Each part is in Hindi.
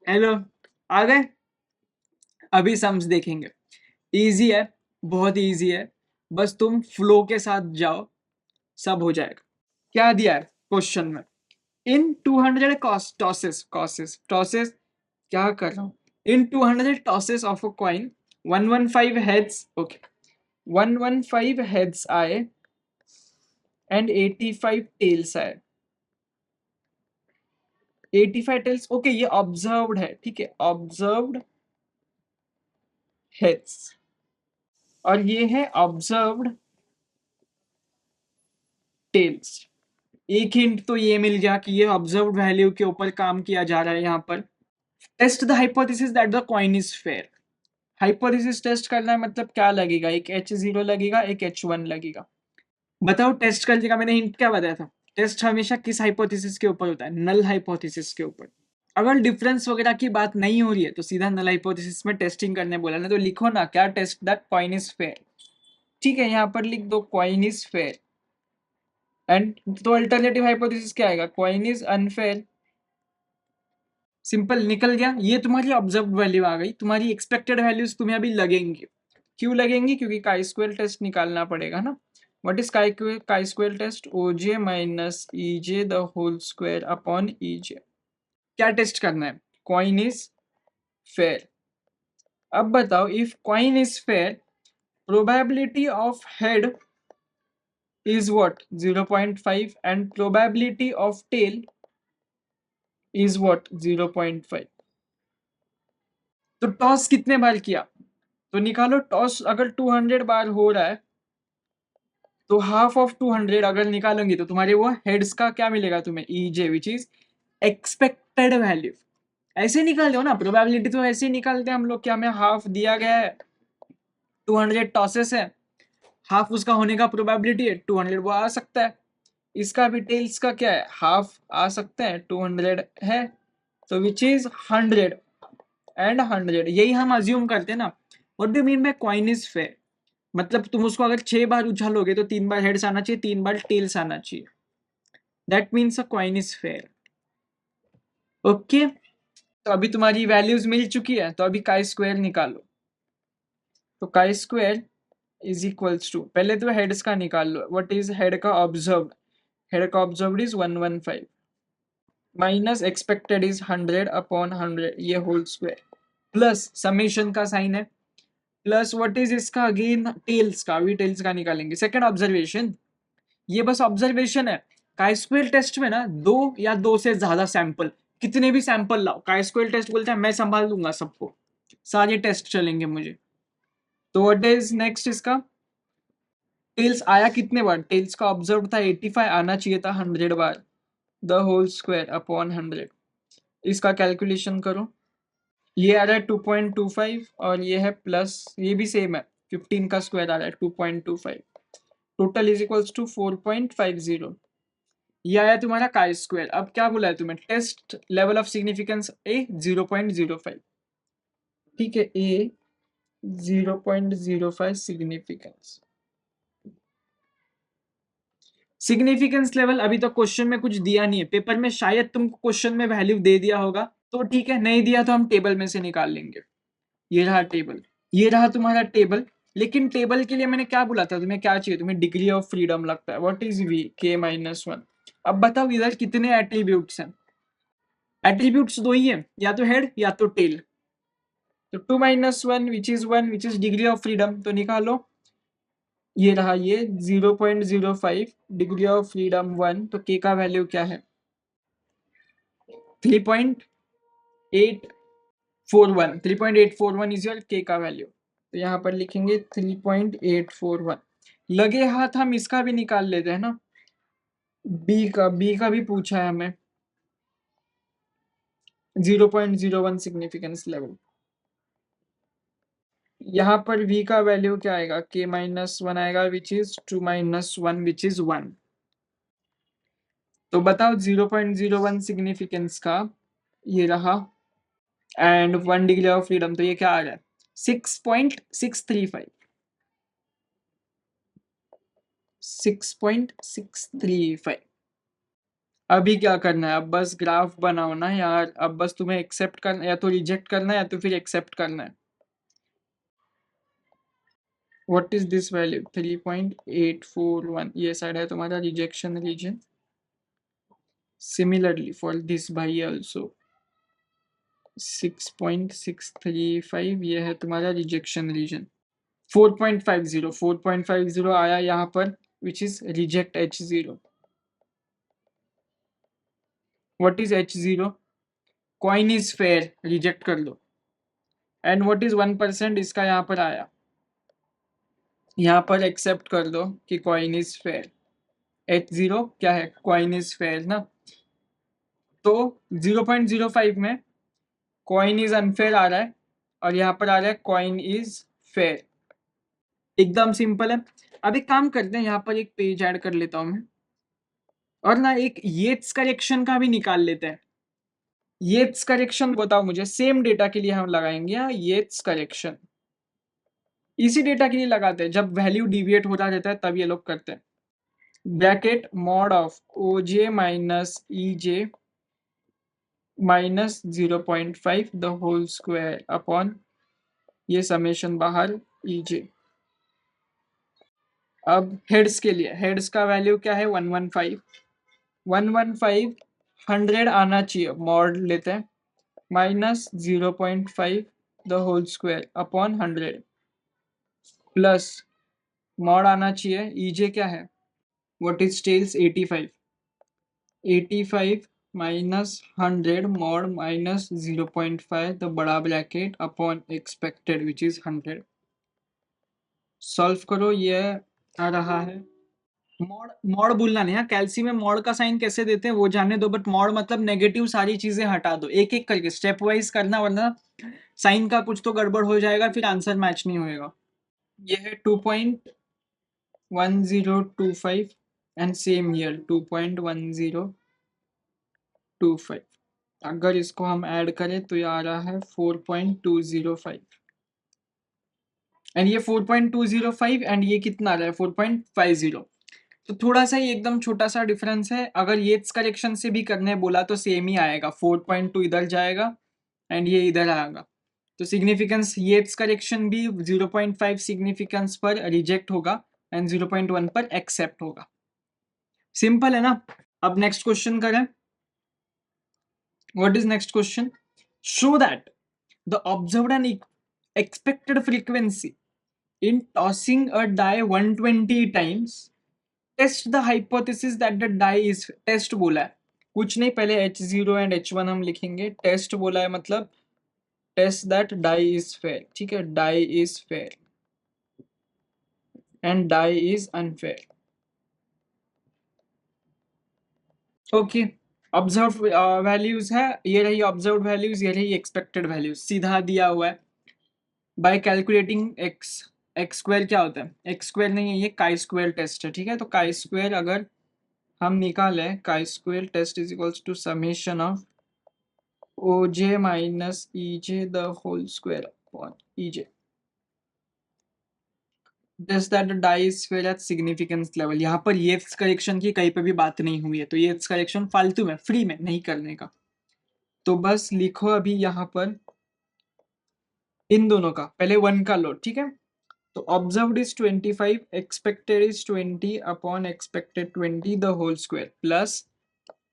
हेलो, आ गए। अभी सम्स देखेंगे। इजी है, बहुत इजी है। बस तुम फ्लो के साथ जाओ, सब हो जाएगा। क्या दिया है क्वेश्चन में? इन 200 टॉसेस टॉसेस टॉसेस क्या कर रहा हूँ? इन 200 tosses of a coin 115 heads, okay, 115 heads आए एंड 85 टेल्स आए। 85 टेल्स, ओके, ये ऑब्जर्व्ड है, ठीक है, ऑब्जर्व्ड हेड्स। और ये है ऑब्जर्व्ड टेल्स। एक हिंट तो ये मिल गया कि ये ऑब्जर्व्ड वैल्यू के ऊपर काम किया जा रहा है यहाँ पर। Test the hypothesis that the coin is fair. Hypothesis test करना है, मतलब क्या लगेगा? एक H0 लगेगा, एक H1 लगेगा। बताओ टेस्ट करने का मैंने हिंट क्या बताया था? टेस्ट हमेशा किस हाइपोथेसिस के ऊपर होता है? नल हाइपोथेसिस के ऊपर। अगर डिफरेंस वगैरह की बात नहीं हो रही है तो सीधा नल हाइपोथेसिस में टेस्टिंग करने बोला ना, तो लिखो ना क्या, test that coin is fair. ठीक है, यहाँ पर लिख दो कॉइन इज फेयर। एंड तो अल्टरनेटिव हाइपोथेसिस क्या आएगा? Coin is unfair. सिंपल, निकल गया। ये तुम्हारी ऑब्जर्व वैल्यू आ गई। तुम्हारी एक्सपेक्टेड वैल्यूज तुम्हें अभी लगेंगी। क्यों लगेंगी? क्योंकि काई स्क्वायर टेस्ट निकालना पड़ेगा ना। What is chi square test? OJ minus EJ the whole square upon EJ. क्या टेस्ट करना है? Coin is fair. अब बताओ, if coin is fair, probability of head is what? 0.5 and probability of tail is what? 0.5. तो टॉस कितने बार किया? तो निकालो टॉस। अगर 200 बार हो रहा है तो हाफ ऑफ 200 अगर निकालोगे तो तुम्हारे वो हेड्स का क्या मिलेगा तुम्हें? EJ, which is expected value. ऐसे निकाल दो ना, प्रोबेबिलिटी तो ऐसे ही निकालते हैं हम लोग कि हमें हाफ दिया गया है, 200 टॉसेस है, हाफ उसका होने का प्रोबेबिलिटी है 200, वो आ सकता है। इसका भी टेल्स का क्या है? हाफ आ सकते हैं, 200 है, तो विच इज 100 एंड 100, यही हम अज्यूम करते हैं ना। What do mean by coin is fair? मतलब तुम उसको अगर 6 बार उछालोगे तो 3 बार हेड्स आना चाहिए, 3 बार टेल्स आना चाहिए। That means a coin is fair. Okay, तो अभी तुम्हारी वैल्यूज मिल चुकी है, तो अभी काई स्क्वायर निकालो। तो chi square is equals to, पहले तो हेड्स का निकाल लो। व्हाट इज हेड का? ऑब्जर्व्ड। हेड का observed is 115 minus expected is 100 upon 100, ये होल स्क्वायर, प्लस समेशन का साइन है, प्लस व्हाट इज इसका अगेन? टेल्स का। अभी टेल्स का निकालेंगे। सेकंड ऑब्जर्वेशन, ये बस ऑब्जर्वेशन है। काई स्क्वायर टेस्ट में ना 2 या 2 से ज्यादा सैंपल, कितने भी सैंपल लाओ, काई स्क्वायर टेस्ट बोलते हैं मैं संभाल लूंगा सबको, सारे टेस्ट चलेंगे मुझे। तो व्हाट इज नेक्स्ट इसका? टेल्स आया कितने बार? टेल्स का ऑब्जर्व था 85, आना चाहिए था 100 बार, द होल स्क्वायर अपॉन 100। इसका कैलकुलेशन करो। ये आ रहा है 2.25 और ये है प्लस, ये भी सेम है, 15 का स्क्वायर आ रहा है 2.25। Total is equals to 4.50। ये आया तुम्हारा काई स्क्वायर। अब क्या बोला है तुम्हें? टेस्ट लेवल ऑफ सिग्निफिकेंस ए 0.05। ठीक है, ए 0.05 सिग्निफिकेंस। सिग्निफिकेंस लेवल अभी तो क्वेश्चन में कुछ दिया नहीं है। पेपर में शायद तुमको क्वेश्चन में वैल्यू दे दिया होगा, तो ठीक है, नहीं दिया तो हम टेबल में से निकाल लेंगे। ये रहा टेबल, ये रहा तुम्हारा टेबल। लेकिन टेबल के लिए मैंने क्या बोला था? तुम्हें क्या चाहिए? तुम्हें डिग्री ऑफ फ्रीडम लगता है। What is v? k-1। अब बताओ इधर कितने एट्रीब्यूट्स हैं? एट्रीब्यूट्स दो ही है, या तो हेड या तो टेल। तो 2 - 1 which is 1, which is degree of freedom, तो निकालो। ये रहा, ये 0.05, डिग्री ऑफ फ्रीडम 1, तो k का वैल्यू क्या है? 3.841। 3.841 इज योर k का वैल्यू। तो यहाँ पर लिखेंगे 3.841। लगे हाथ हम इसका भी निकाल लेते हैं ना, बी का भी पूछा है हमें, 0.01 सिग्निफिकेंस लेवल। यहाँ पर v का वैल्यू क्या आएगा? k-1 आएगा, विच इज 2 - 1, विच इज 1। तो बताओ 0.01 सिग्निफिकेंस का ये रहा, एंड 1 डिग्री ऑफ फ्रीडम, तो ये क्या आ रहा है? 6.635। 6.635। अभी क्या करना है, अब बस ग्राफ बनाओ ना यार, अब बस तुम्हें एक्सेप्ट करना, या तो रिजेक्ट करना है या तो फिर एक्सेप्ट करना है। व्हाट इज दिस वैल्यू 3.841, ये साइड है तुम्हारा rejection reason. Similarly for this भाई ऑल्सो 6.635, ये है तुम्हारा रिजेक्शन रीजन। 4.50 आया यहाँ पर, which is reject H0। What is H0? Coin is fair, reject कर दो। एंड व्हाट इज 1%, इसका यहाँ पर आया, यहाँ पर एक्सेप्ट कर दो कि कॉइन इज फेयर। H0 क्या है, कॉइन इज फेयर ना। तो 0.05 में कॉइन इज अनफेयर आ रहा है, और यहाँ पर आ रहा है कॉइन इज फेयर। एकदम सिंपल है। अब एक काम करते हैं, यहाँ पर एक पेज ऐड कर लेता हूँ मैं, और ना एक येट्स करेक्शन का भी निकाल लेते हैं। येट्स करेक्शन बताओ मुझे, सेम डेटा के लिए हम लगाएंगे यहाँ येट्स करेक्शन। इसी डेटा के लिए लगाते हैं, जब वैल्यू डिविएट होता रहता है तब ये लोग करते हैं। Bracket mod of OJ minus EJ minus 0.5 the whole square upon ये समेशन बाहर EJ। अब हेड्स के लिए, हेड्स का वैल्यू क्या है 115। 115 100 आना चाहिए, मॉड लेते हैं, minus 0.5 the whole square upon 100 plus mod आना चाहिए EJ क्या है, what is tails 85। 85 minus 100 mod minus 0.5 the बड़ा bracket upon expected which is 100। Solve करो, ये आ रहा है। मॉड मॉड भूलना नहीं है, कैल्सी में मॉड का साइन कैसे देते हैं वो जानने दो, बट मॉड मतलब नेगेटिव सारी चीजें हटा दो, एक एक करके स्टेप वाइज करना, वरना साइन का कुछ तो गड़बड़ हो जाएगा, फिर आंसर मैच नहीं होएगा। ये है 2.1025 एंड सेम ईयर 2.1025। अगर इसको हम ऐड करें तो ये आ रहा है 4.205, एंड ये 4.205 एंड ये कितना आ रहा है 4.50। तो थोड़ा सा ही एकदम छोटा सा डिफरेंस है। अगर येट्स करेक्शन से भी करने बोला तो सेम ही आएगा, 4.2 इधर जाएगा एंड ये इधर आएगा। तो सिग्निफिकेंस येट्स करेक्शन भी 0.5 सिग्निफिकेंस पर रिजेक्ट होगा एंड 0.1 पर एक्सेप्ट होगा। सिंपल है ना। अब नेक्स्ट क्वेश्चन करें। What is next question? Show that the observed and expected frequency in tossing a die 120 times test the hypothesis that the die is, test बोला है कुछ नहीं, पहले H0 एंड H1 हम लिखेंगे, टेस्ट बोला है मतलब test that die is fair, ठीक है, die is fair and die is unfair. Okay, observe values है, ये रही ऑब्जर्व वैल्यूज, ये रही एक्सपेक्टेड वैल्यूज, सीधा दिया हुआ है बाय कैलकुलेटिंग एक्स स्क्वायर। क्या होता है एक्स स्क्वायर, नहीं है ये काई स्क्वायर टेस्ट है, ठीक है। तो काई स्क्वायर अगर हम निकालें, chi square test is equals to summation of OJ minus EJ the whole square upon EJ। Just that the die is fair at significance level। यहाँ पर ये करेक्शन की कहीं पे भी बात नहीं हुई है, तो ये करेक्शन फालतू में, फ्री में नहीं करने का। तो बस लिखो अभी यहाँ पर इन दोनों का, पहले 1 का लो, ठीक है। तो observed is 25, expected is 20 upon expected 20 the whole square plus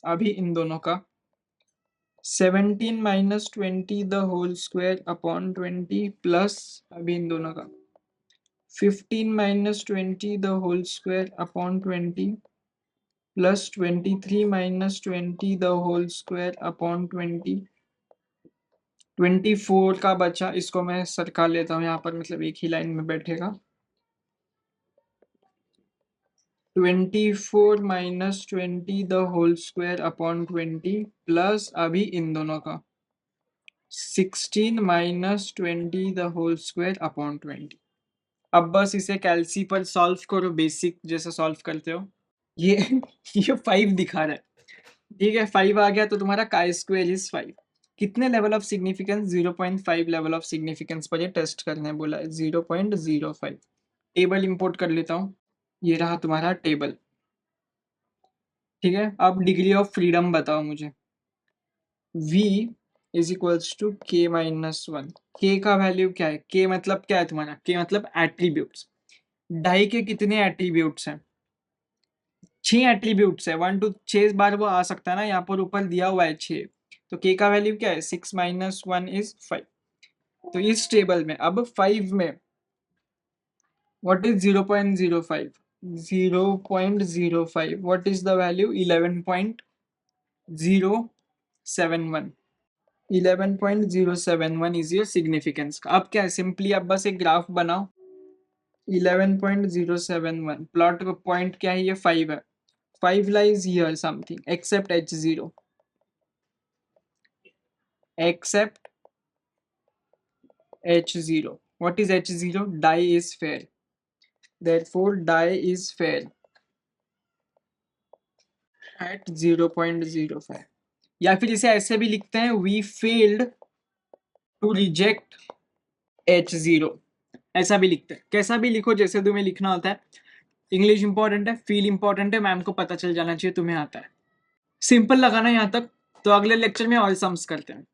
अभी इन दोनों का 17 minus 20 the whole square upon 20 plus अभी इन दोनों का 15 minus 20 the whole square upon 20 plus 23 minus 20 the whole square upon 20। 24 का बचा, इसको मैं सरका लेता हूँ यहाँ पर, मतलब एक ही लाइन में बैठेगा। 24 minus 20 the whole square upon 20 plus अभी इन दोनों का 16 minus 20 the whole square upon 20। अब बस इसे कैल्सी पर सॉल्व करो, बेसिक जैसे सॉल्व करते हो। ये ये 5 दिखा रहा है, ठीक है, 5 आ गया तो तुम्हारा काई स्क्वायर इज 5। कितने level of significance, 0.5 level of significance पर ये टेस्ट करने बोला है, 0.05। टेबल इंपोर्ट कर लेता हूँ, ये रहा तुम्हारा टेबल, ठीक है, अब डिग्री ऑफ फ्रीडम बताओ मुझे। v is equals to k minus one. k का वैल्यू क्या है? k मतलब क्या है तुम्हारा? k मतलब एट्रीब्यूट्स। डाई के कितने एट्रीब्यूट्स हैं? 6 एट्रीब्यूट्स है। 1 to 6 बार वो आ सकता है ना, यहाँ पर ऊपर दिया हुआ है 6। तो k का वैल्यू क्या है? 6 माइनस 1 इज 5। तो इस टेबल में अब 5 में what is 0.05? 0.05 what is the value? 11.071। 11.071 is your significance. अब क्या है? सिंपली अब बस एक ग्राफ बनाओ। 11.071 प्लॉट का पॉइंट क्या है? ये 5 है। 5 lies here something except h0, except h0. What is h0? Die is fair, therefore die is fair at 0.05। या फिर इसे ऐसे भी लिखते हैं, we failed to reject h0। ऐसा भी लिखते हैं, कैसा भी लिखो जैसे तुम्हें लिखना होता है। इंग्लिश इंपॉर्टेंट है, फील इंपॉर्टेंट है, मैम को पता चल जाना चाहिए तुम्हें आता है। सिंपल लगाना यहाँ तक। तो अगले लेक्चर में और सम्स करते हैं।